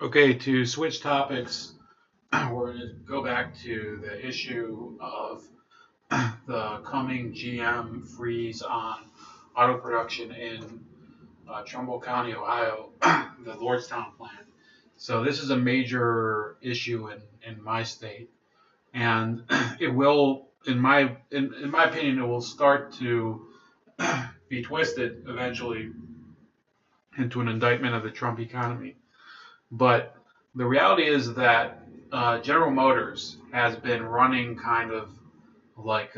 Okay, to switch topics, we're going to go back to the issue of the coming GM freeze on auto production in Trumbull County, Ohio, the Lordstown plant. So this is a major issue in my state, and it will, in my opinion, it will start to be twisted eventually into an indictment of the Trump economy. But the reality is that General Motors has been running kind of like,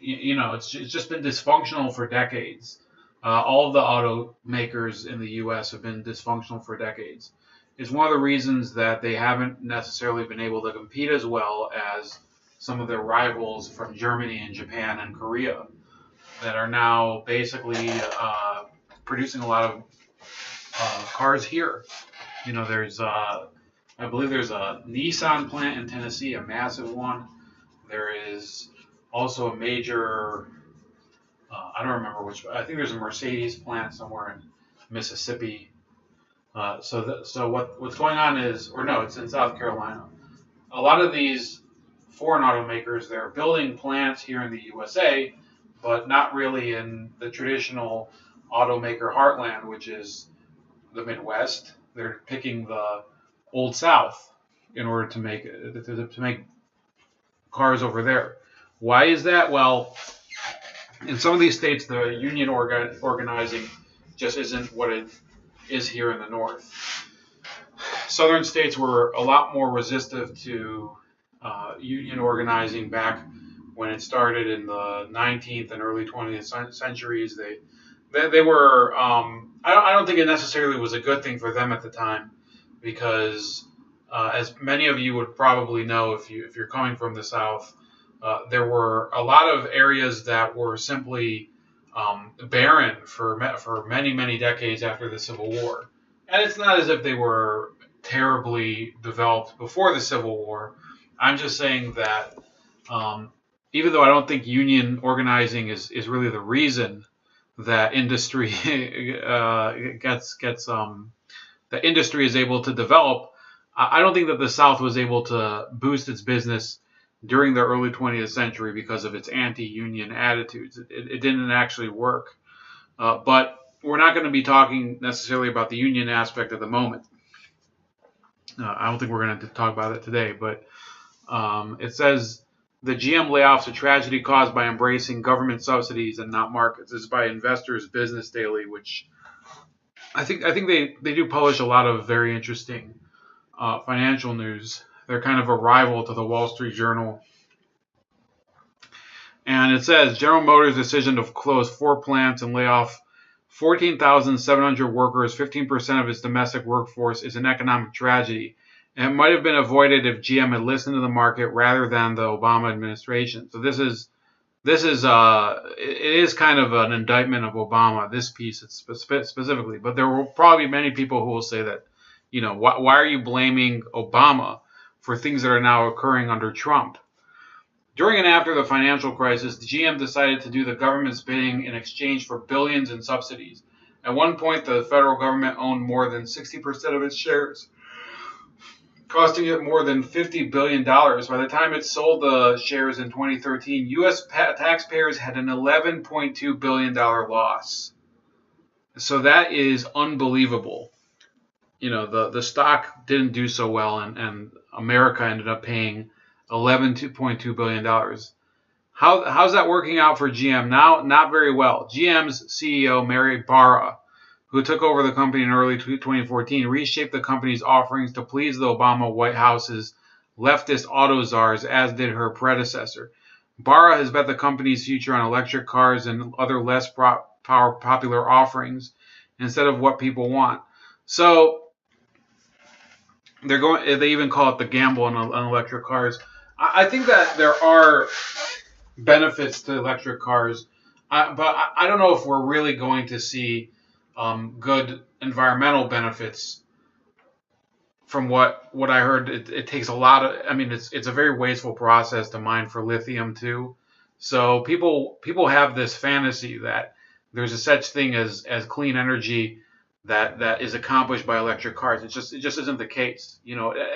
it's just been dysfunctional for decades. All of the automakers in the U.S. have been dysfunctional for decades. It's one of the reasons that they haven't necessarily been able to compete as well as some of their rivals from Germany and Japan and Korea that are now basically producing a lot of cars here. There's I believe there's a Nissan plant in Tennessee, a massive one. There is also a major, I don't remember which, I think there's a Mercedes plant somewhere in Mississippi. So what's going on is, or no, it's in South Carolina. A lot of these foreign automakers, they're building plants here in the USA, but not really in the traditional automaker heartland, which is the Midwest. They're picking the Old South in order to make cars over there. Why is that? Well, in some of these states, the union organizing just isn't what it is here in the North. Southern states were a lot more resistive to union organizing back when it started in the 19th and early 20th centuries. They were. I don't think it necessarily was a good thing for them at the time, because as many of you would probably know, if you're coming from the South, there were a lot of areas that were simply barren for many decades after the Civil War, and it's not as if they were terribly developed before the Civil War. I'm just saying that even though I don't think union organizing is really the reason that industry that industry is able to develop, I don't think that the South was able to boost its business during the early 20th century because of its anti-union attitudes. It didn't actually work. But we're not going to be talking necessarily about the union aspect at the moment. I don't think we're going to talk about it today, but it says the GM layoffs a tragedy caused by embracing government subsidies and not markets. This is by Investors Business Daily, which I think they do publish a lot of very interesting financial news. They're kind of a rival to the Wall Street Journal. And it says General Motors' decision to close 4 plants and lay off 14,700 workers, 15% of its domestic workforce, is an economic tragedy. And it might have been avoided if GM had listened to the market rather than the Obama administration. So it is kind of an indictment of Obama, this piece specifically. But there will probably be many people who will say that, why are you blaming Obama for things that are now occurring under Trump? During and after the financial crisis, the GM decided to do the government's bidding in exchange for billions in subsidies. At one point, the federal government owned more than 60% of its shares, costing it more than $50 billion. By the time it sold the shares in 2013, U.S. taxpayers had an $11.2 billion loss. So that is unbelievable. The stock didn't do so well, and America ended up paying $11.2 billion. How's that working out for GM now? Not very well. GM's CEO, Mary Barra, who took over the company in early 2014, reshaped the company's offerings to please the Obama White House's leftist auto czars, as did her predecessor. Barra has bet the company's future on electric cars and other less popular offerings instead of what people want. So they even call it the gamble on electric cars. I think that there are benefits to electric cars, but I don't know if we're really going to see good environmental benefits. From what I heard, it takes a lot of. It's a very wasteful process to mine for lithium too. So people have this fantasy that there's a such thing as clean energy that is accomplished by electric cars. It just isn't the case.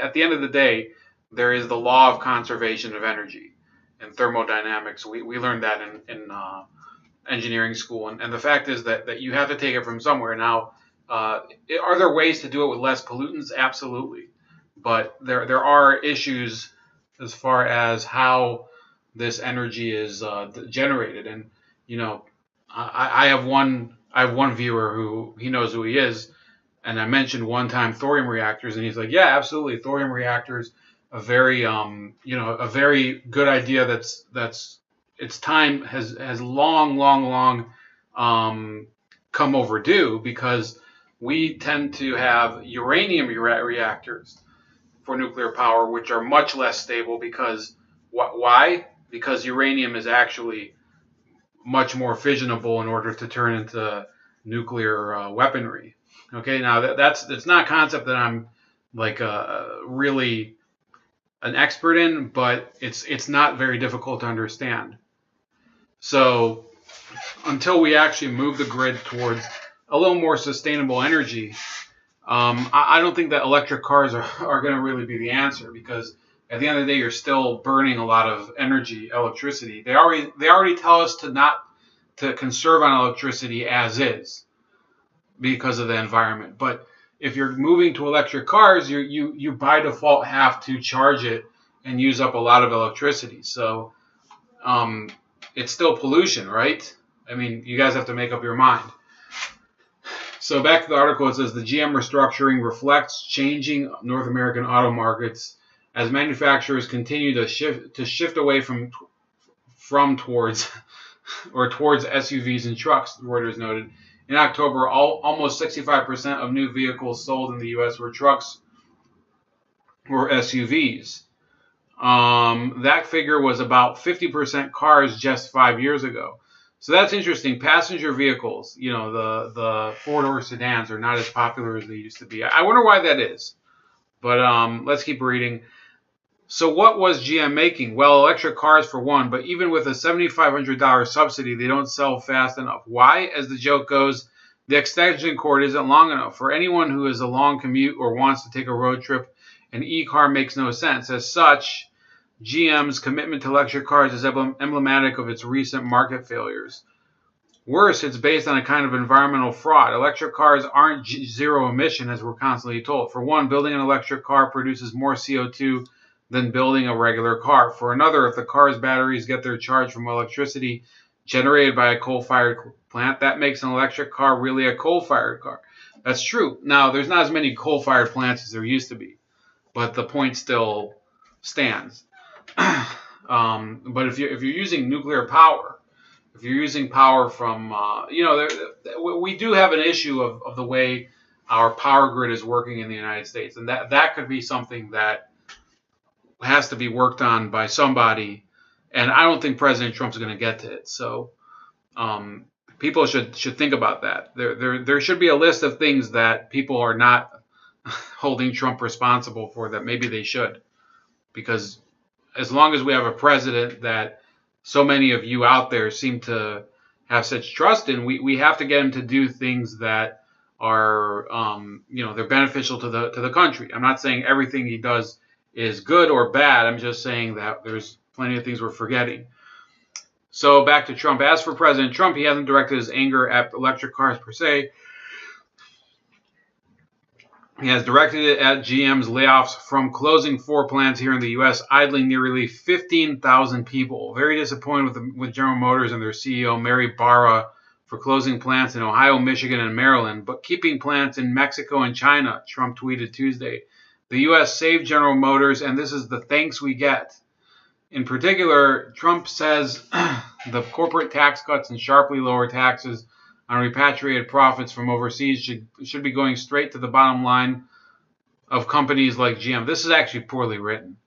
At the end of the day, there is the law of conservation of energy and thermodynamics. We learned that in engineering school, and the fact is that you have to take it from somewhere. Now, are there ways to do it with less pollutants? Absolutely, but there are issues as far as how this energy is generated. And I have one viewer who he knows who he is, and I mentioned one time thorium reactors, and he's like, yeah, absolutely, thorium reactors, a very a very good idea. That's its time has long come overdue, because we tend to have uranium reactors for nuclear power, which are much less stable. Because why? Because uranium is actually much more fissionable in order to turn into nuclear weaponry. Okay, now that's not a concept that I'm like really an expert in, but it's not very difficult to understand. So until we actually move the grid towards a little more sustainable energy, I don't think that electric cars are going to really be the answer, because at the end of the day, you're still burning a lot of energy, electricity. They already tell us to conserve on electricity as is because of the environment. But if you're moving to electric cars, you by default have to charge it and use up a lot of electricity. So it's still pollution, right? I mean, you guys have to make up your mind. So back to the article, it says the GM restructuring reflects changing North American auto markets as manufacturers continue to shift away from towards SUVs and trucks, Reuters noted. In October, almost 65% of new vehicles sold in the U.S. were trucks or SUVs. That figure was about 50% cars just 5 years ago. So that's interesting. Passenger vehicles, the four-door sedans, are not as popular as they used to be. I wonder why that is. But let's keep reading. So what was GM making? Well, electric cars for one, but even with a $7,500 subsidy, they don't sell fast enough. Why? As the joke goes, the extension cord isn't long enough. For anyone who has a long commute or wants to take a road trip, an e-car makes no sense. As such, GM's commitment to electric cars is emblematic of its recent market failures. Worse, it's based on a kind of environmental fraud. Electric cars aren't zero emission, as we're constantly told. For one, building an electric car produces more CO2 than building a regular car. For another, if the car's batteries get their charge from electricity generated by a coal-fired plant, that makes an electric car really a coal-fired car. That's true. Now, there's not as many coal-fired plants as there used to be, but the point still stands. But if you're using nuclear power, if you're using power from, we do have an issue of the way our power grid is working in the United States, and that could be something that has to be worked on by somebody, and I don't think President Trump's going to get to it. So people should think about that. There should be a list of things that people are not holding Trump responsible for that maybe they should, because as long as we have a president that so many of you out there seem to have such trust in, we have to get him to do things that are they're beneficial to the country. I'm not saying everything he does is good or bad. I'm just saying that there's plenty of things we're forgetting. So back to Trump. As for President Trump, he hasn't directed his anger at electric cars per se. He has directed it at GM's layoffs from closing 4 plants here in the U.S., idling nearly 15,000 people. Very disappointed with General Motors and their CEO, Mary Barra, for closing plants in Ohio, Michigan, and Maryland, but keeping plants in Mexico and China, Trump tweeted Tuesday. The U.S. saved General Motors, and this is the thanks we get. In particular, Trump says the corporate tax cuts and sharply lower taxes on repatriated profits from overseas should be going straight to the bottom line of companies like GM. This is actually poorly written,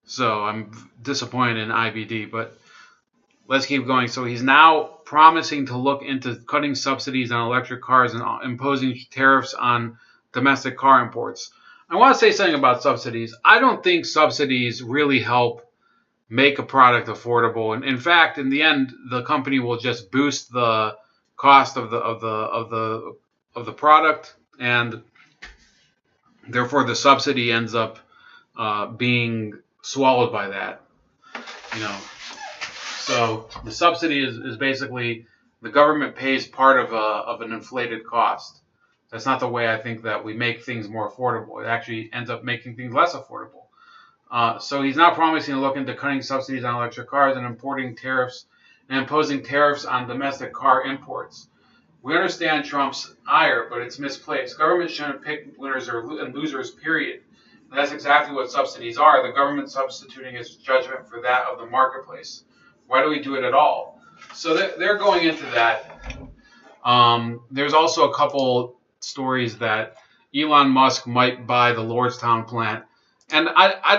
so I'm disappointed in IBD, but let's keep going. So he's now promising to look into cutting subsidies on electric cars and imposing tariffs on domestic car imports. I want to say something about subsidies. I don't think subsidies really help make a product affordable, and in fact, in the end, the company will just boost the cost of the product, and therefore the subsidy ends up being swallowed by that. You know, so the subsidy is basically the government pays part of an inflated cost. That's not the way I think that we make things more affordable. It actually ends up making things less affordable. So he's now promising to look into cutting subsidies on electric cars and imposing tariffs on domestic car imports. We understand Trump's ire, but it's misplaced. Government shouldn't pick winners and losers, period. And that's exactly what subsidies are. The government substituting its judgment for that of the marketplace. Why do we do it at all? So they're going into that. There's also a couple stories that Elon Musk might buy the Lordstown plant. And I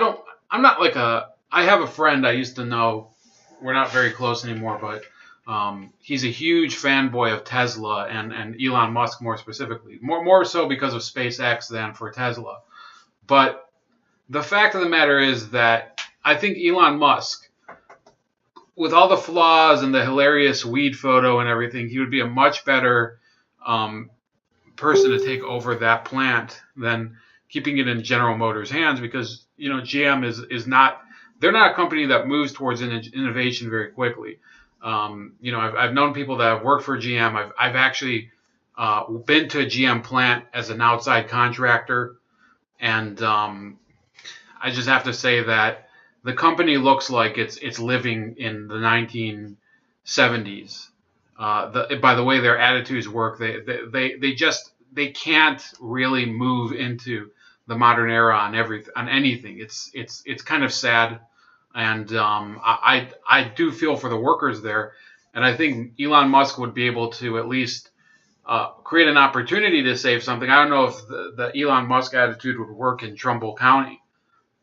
have a friend I used to know. We're not very close anymore, but he's a huge fanboy of Tesla and Elon Musk more specifically. More so because of SpaceX than for Tesla. But the fact of the matter is that I think Elon Musk, with all the flaws and the hilarious weed photo and everything, he would be a much better person to take over that plant than keeping it in General Motors' hands, because GM is not, they're not a company that moves towards innovation very quickly. I've known people that have worked for GM. I've actually been to a GM plant as an outside contractor, and I just have to say that the company looks like it's living in the 1970s. By the way their attitudes work, they can't really move into the modern era on anything. It's kind of sad, and I do feel for the workers there, and I think Elon Musk would be able to at least create an opportunity to save something. I don't know if the Elon Musk attitude would work in Trumbull County,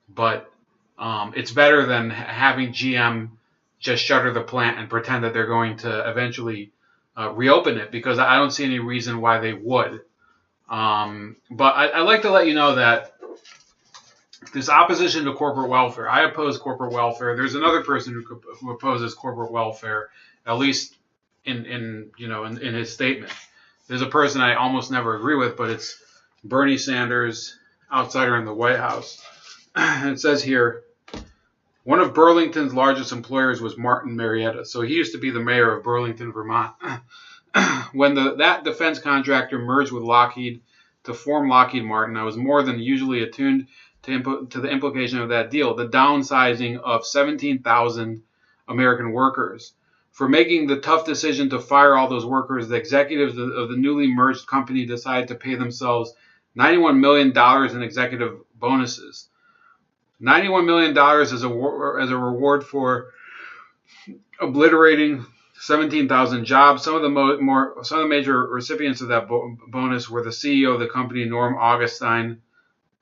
but it's better than having GM just shutter the plant and pretend that they're going to eventually reopen it, because I don't see any reason why they would. But I'd like to let you know that this opposition to corporate welfare, I oppose corporate welfare. There's another person who opposes corporate welfare, at least in his statement. There's a person I almost never agree with, but it's Bernie Sanders, outsider in the White House. And it says here, one of Burlington's largest employers was Martin Marietta. So he used to be the mayor of Burlington, Vermont. When that defense contractor merged with Lockheed to form Lockheed Martin, I was more than usually attuned to the implication of that deal, the downsizing of 17,000 American workers. For making the tough decision to fire all those workers, the executives of the newly merged company decided to pay themselves $91 million in executive bonuses. $91 million as a reward for obliterating 17,000 jobs. Some of the major recipients of that bonus were the CEO of the company, Norm Augustine,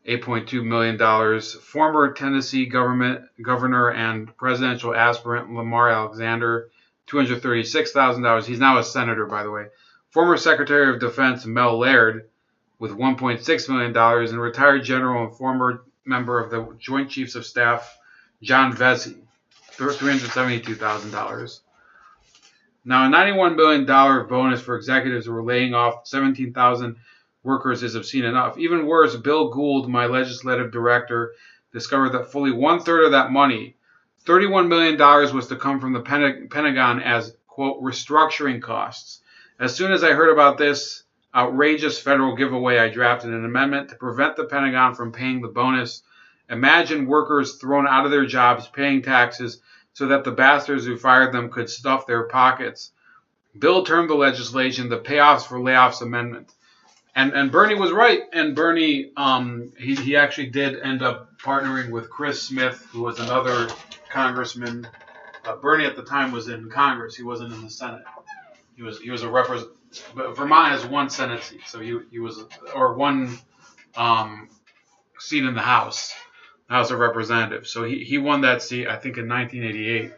$8.2 million, former Tennessee governor and presidential aspirant Lamar Alexander, $236,000. He's now a senator, by the way. Former Secretary of Defense Mel Laird with $1.6 million, and retired general and former member of the Joint Chiefs of Staff John Vesey, $372,000. Now, a $91 million bonus for executives who were laying off 17,000 workers is obscene enough. Even worse, Bill Gould, my legislative director, discovered that fully one-third of that money, $31 million, was to come from the Pentagon as, quote, restructuring costs. As soon as I heard about this outrageous federal giveaway, I drafted an amendment to prevent the Pentagon from paying the bonus. Imagine workers thrown out of their jobs paying taxes so that the bastards who fired them could stuff their pockets. Bill termed the legislation the Payoffs for Layoffs Amendment. And Bernie was right. And Bernie, he actually did end up partnering with Chris Smith, who was another congressman. Bernie at the time was in Congress. He wasn't in the Senate. He was a representative. But Vermont has one Senate seat, so he was, or one seat in the House of Representatives. So he won that seat, I think, in 1988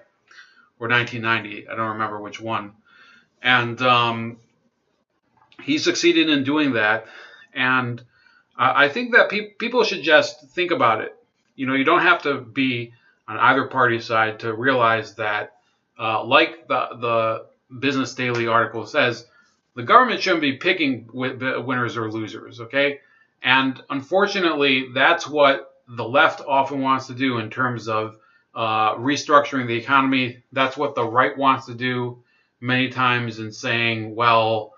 or 1998. I don't remember which one. And he succeeded in doing that. And I think that people should just think about it. You don't have to be on either party side to realize that, like the Business Daily article says, The government shouldn't be picking winners or losers, okay? And unfortunately, that's what the left often wants to do in terms of restructuring the economy. That's what the right wants to do many times in saying, well,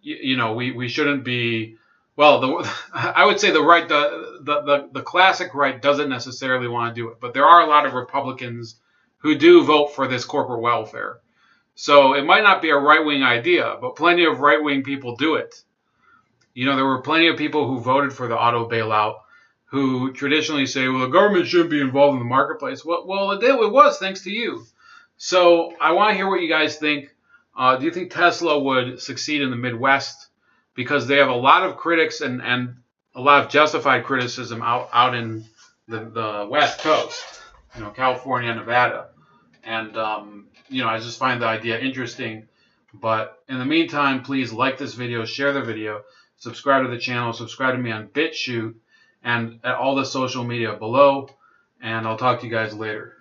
we shouldn't be. Well, I would say the right, the classic right doesn't necessarily want to do it, but there are a lot of Republicans who do vote for this corporate welfare. So it might not be a right-wing idea, but plenty of right-wing people do it. There were plenty of people who voted for the auto bailout who traditionally say, well, the government shouldn't be involved in the marketplace. Well, it was thanks to you. So I want to hear what you guys think. Do you think Tesla would succeed in the Midwest? Because they have a lot of critics and a lot of justified criticism out in the West Coast, California, Nevada. And, I just find the idea interesting. But in the meantime, please like this video, share the video, subscribe to the channel, subscribe to me on BitChute and at all the social media below. And I'll talk to you guys later.